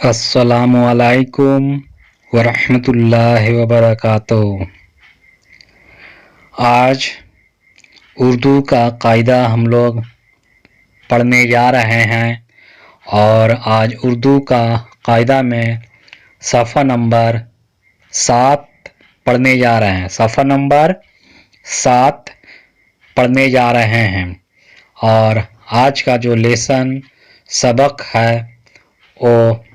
अस्सलामु अलैकुम वरहमतुल्लाहि वबरकातुहू। आज उर्दू का कायदा हम लोग पढ़ने जा रहे हैं और आज उर्दू का कायदा में सफ़ा नंबर 7 पढ़ने जा रहे हैं। सफ़ा नंबर 7 पढ़ने जा रहे हैं और आज का जो लेसन सबक है वो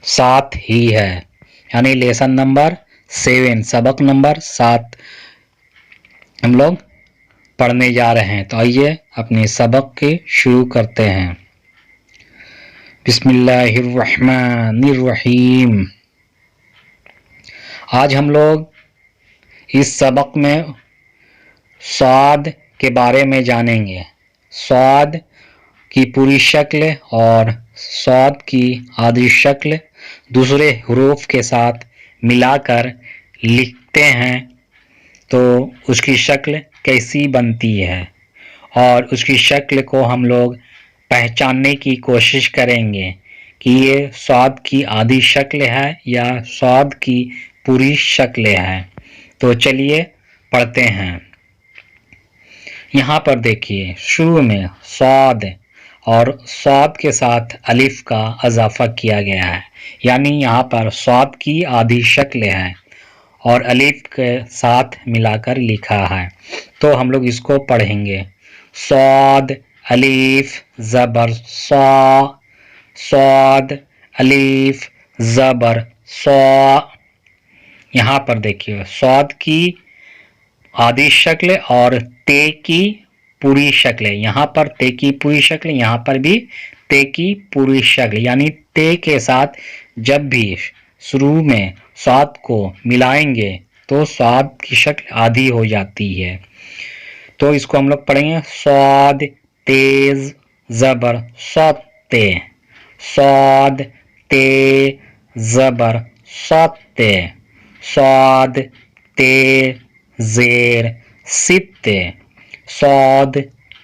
7 ही है, यानी लेसन नंबर 7, सबक नंबर 7 हम लोग पढ़ने जा रहे हैं। तो आइए अपने सबक के शुरू करते हैं। बिस्मिल्लाहिर्रहमानिर्रहीम। आज हम लोग इस सबक में स्वाद के बारे में जानेंगे। स्वाद की पूरी शक्ल और स्वाद की आधी शक्ल दूसरे हुरूफ के साथ मिलाकर लिखते हैं तो उसकी शक्ल कैसी बनती है और उसकी शक्ल को हम लोग पहचानने की कोशिश करेंगे कि ये स्वाद की आधी शक्ल है या स्वाद की पूरी शक्ल है। तो चलिए पढ़ते हैं। यहाँ पर देखिए, शुरू में स्वाद और स्वाद के साथ अलिफ का इजाफा किया गया है, यानी यहाँ पर स्वाद की आधी शक्ल है और अलिफ के साथ मिलाकर लिखा है। तो हम लोग इसको पढ़ेंगे। स्वाद अलिफ ज़बर सा, स्वाद अलिफ ज़बर सा। यहाँ पर देखिए, स्वाद की आधी शक्ल और ते की पूरी शक्ल। यहाँ पर ते की पूरी शक्ल, यहाँ पर भी ते की पूरी शक्ल, यानी ते के साथ जब भी शुरू में स्वाद को मिलाएंगे तो स्वाद की शक्ल आधी हो जाती है। तो इसको हम लोग पढ़ेंगे। स्वाद तेज ज़बर सौते, स्वाद ते ज़बर सौते, स्वाद ते ज़ेर सित्ते, स्वाद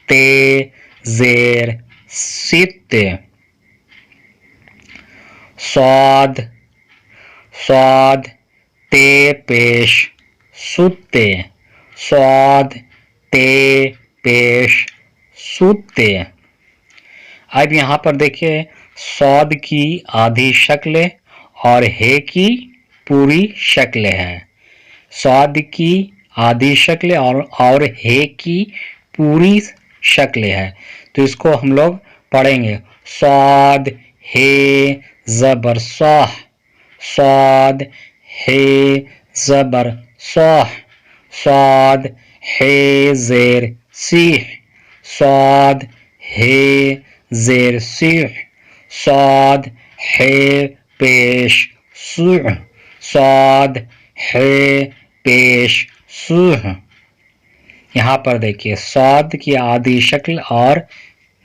ते ज़ेर सित्ते, स्वाद स्वाद ते पेश सुत्ते, स्वाद ते पेश सुत्ते। अब यहाँ पर देखिए, स्वाद की आधी शक्ल और हे की पूरी शक्ल है। स्वाद की आधी शक्ल और हे की पूरी शक्ल है। तो इसको हम लोग पढ़ेंगे। स्वाद हे ज़बर स्वाह, स्वाद हे ज़बर स्वाह, स्वाद हे ज़ेर सीह, स्वाद हे ज़ेर सीह, स्वाद हे पेश सुह, स्वाद हे पेश सुह। यहाँ पर देखिए, स्वाद की आधी शक्ल और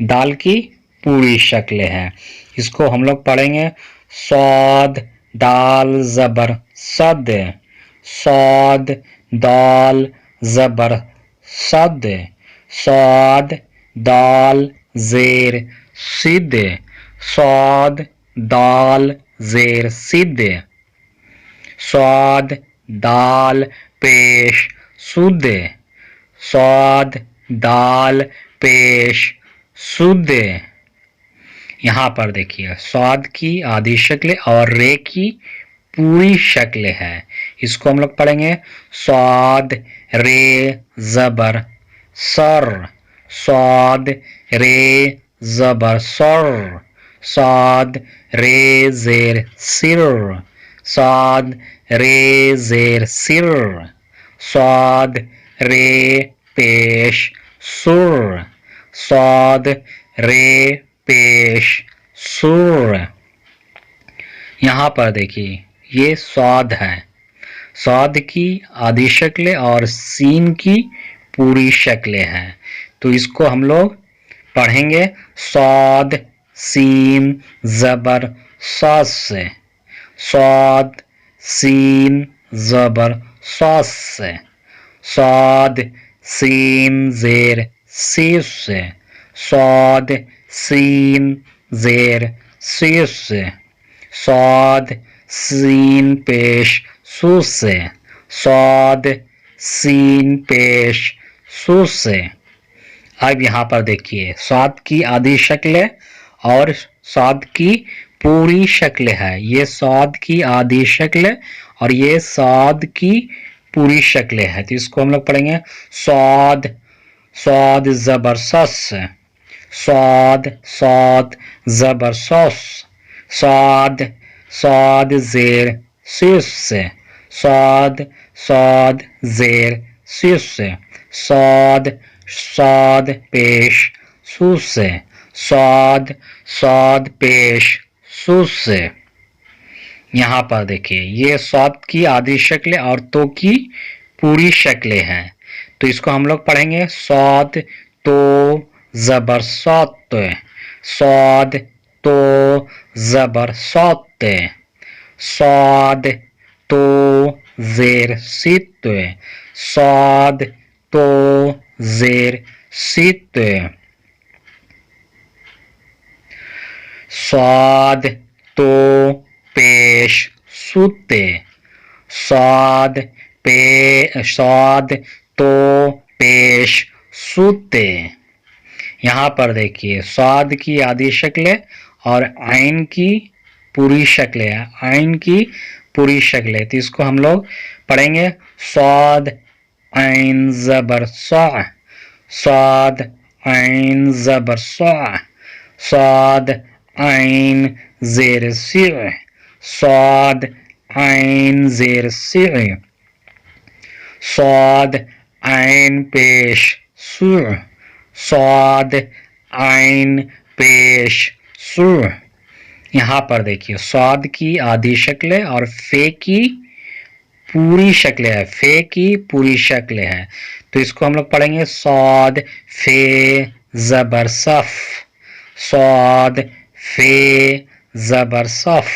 दाल की पूरी शक्ल है। इसको हम लोग पढ़ेंगे। स्वाद दाल ज़बर सद, स्वाद दाल ज़बर सद, स्वाद दाल ज़ेर सिद, स्वाद दाल ज़ेर सिद, स्वाद दाल पेश सुद, स्वाद दाल पेश सुद। यहाँ पर देखिए, स्वाद की आधी शक्ल और रे की पूरी शक्ल है। इसको हम लोग पढ़ेंगे। स्वाद रे ज़बर सर, स्वाद रे ज़बर सर, स्वाद रे ज़ेर सिर, स्वाद रे ज़ेर सिर, स्वाद रे पेश सुर, स्वाद रे पेश सुर। यहाँ पर देखिए, ये स्वाद है। स्वाद की आधी शक्ल और सीन की पूरी शक्ल है। तो इसको हम लोग पढ़ेंगे। स्वाद सीन ज़बर सास से, स्वाद सीन ज़बर सास से, स्वाद सीन ज़ेर सीस से, स्वाद सीन ज़ेर सीस से, सौद सीन पेश सू से, सौद सीन पेश सू से। अब यहाँ पर देखिए स्वाद की आधी शक्ल और स्वाद की पूरी शक्ल है। ये स्वाद की आधी शक्ल और ये स्वाद की पूरी शक्ल है। तो इसको हम लोग पढ़ेंगे स्वाद, स्वाद जबर सस, स्वाद स्वाद जबर सस, स्वाद स्वाद जेर सिस से, स्वाद स्वाद जेर सिस से, स्वाद स्वाद पेश सू से, स्वाद स्वाद पेश सू से। यहाँ पर देखिए ये स्वाद की आधी शक्ल और तो की पूरी शक्ल है। तो इसको हम लोग पढ़ेंगे स्वाद तो जबर सौत, स्वाद तो जबर सौत, स्वाद तो जेर सित, स्वाद तो जेर सित, स्वाद तो पेश सूते, स्वाद स्वाद तो पेश सूते। यहाँ पर देखिए स्वाद की आधी शक्ल और आइन की पूरी शक्ल है, आइन की पूरी शक्ल है। तो इसको हम लोग पढ़ेंगे स्वाद आइन जबर सा, स्वाद आइन जबर सा, स्वाद आइन जेर सिर, स्वाद आइन जेर सिर, स्वाद आइन पेश सुर, स्वाद आइन पेश सुर। यहाँ पर देखिए स्वाद की आधी शक्ल और फे की पूरी शक्ल है, फे की पूरी शक्ल है। तो इसको हम लोग पढ़ेंगे स्वाद फे जबर सफ, स्वाद फे जबर सफ,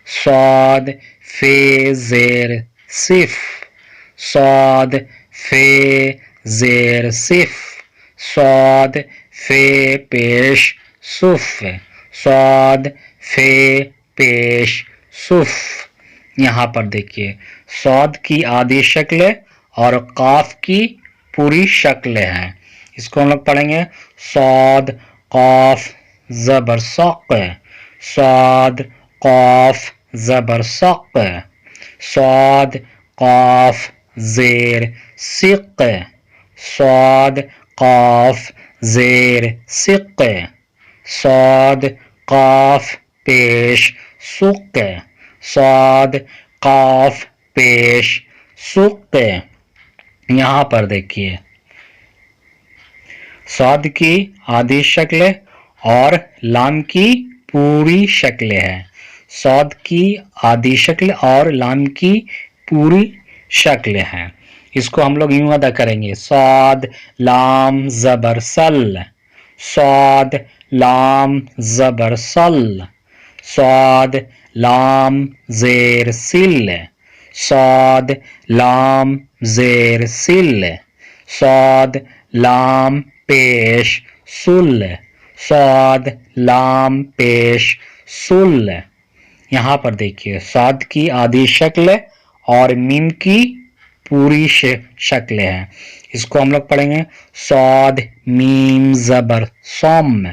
स्वाद फे जेर सिफ, स्वाद फे जेर सिफ, स्वाद फे पेश सुफ, स्वाद फे पेश सुफ। यहाँ पर देखिए स्वाद की आधी शक्ल और काफ की पूरी शक्ल है। इसको हम लोग पढ़ेंगे स्वाद काफ जबर सक, स्वाद काफ जबर सक, स्वाद काफ जेर सिक, स्वाद काफ जेर सिक, स्वाद काफ पेश सुक, स्वाद काफ पेश सुक। यहाँ पर देखिए स्वाद की आधी शक्ल और लाम की पूरी शक्ल है, स्वाद की आधी शक्ल और लाम की पूरी शक्ल है। इसको हम लोग यूं अदा करेंगे स्वाद लाम जबर सल, स्वाद लाम जबर सल, स्वाद लाम जेर सिल, स्वाद लाम जेर सिल, स्वाद लाम पेश सुल, स्वाद लाम पेश सुल। यहाँ पर देखिए स्वाद की आधी शक्ल और मीम की पूरी शक्ल है। इसको हम लोग पढ़ेंगे स्वाद मीम जबर सम,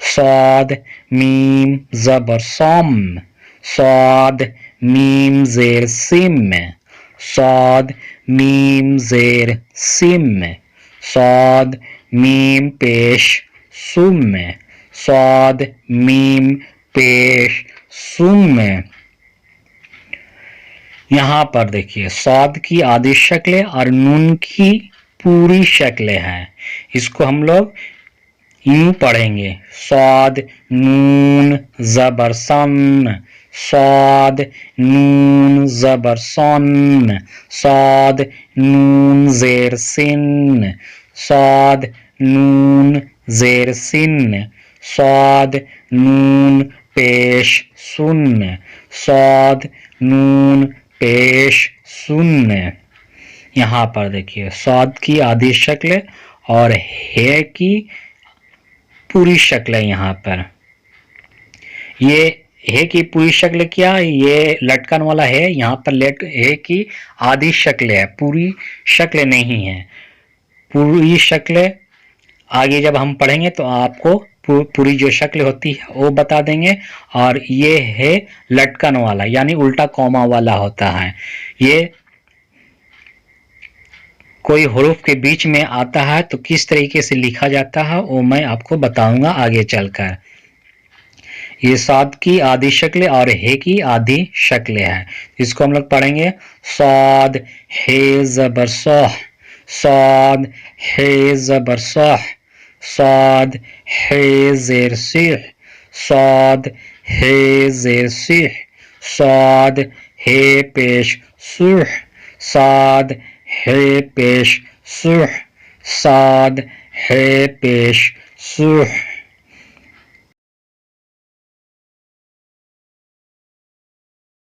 स्वाद मीम जबर सम, स्वाद मीम जेर सिम, स्वाद मीम जेर सिम, स्वाद मीम पेश सुम, स्वाद मीम पेश सुम। यहाँ पर देखिए स्वाद की आधी शक्ल और नून की पूरी शक्ल है। इसको हम लोग यूं पढ़ेंगे स्वाद नून जबर सन, स्वाद नून जबर सन, स्वाद नून जेर सिन, स्वाद नून जेर सिन, स्वाद नून पेश सुन, स्वाद नून पेश सुन। यहाँ पर देखिए स्वाद की आधी शक्ल और है की पूरी शक्ल है। यहाँ पर ये हे की पूरी शक्ल क्या, ये लटकन वाला है, यहाँ पर लेट हे की आधी शक्ल है, पूरी शक्ल नहीं है। पूरी शक्ल आगे जब हम पढ़ेंगे तो आपको पूरी जो शक्ल होती है वो बता देंगे। और ये है लटकन वाला, यानी उल्टा कॉमा वाला होता है। ये कोई हुरूफ के बीच में आता है तो किस तरीके से लिखा जाता है वो मैं आपको बताऊंगा आगे चलकर। ये साद की आधी शक्ल और हे की आधी शक्ल है, इसको हम लोग पढ़ेंगे। साद हे ज़बर सह, साद हे ज़बर सह, साद हे ज़ेर सिह, साद हे ज़ेर सिह, साद हे पेश सुह, साद हे पेश सुह, साद हे पेश सुह।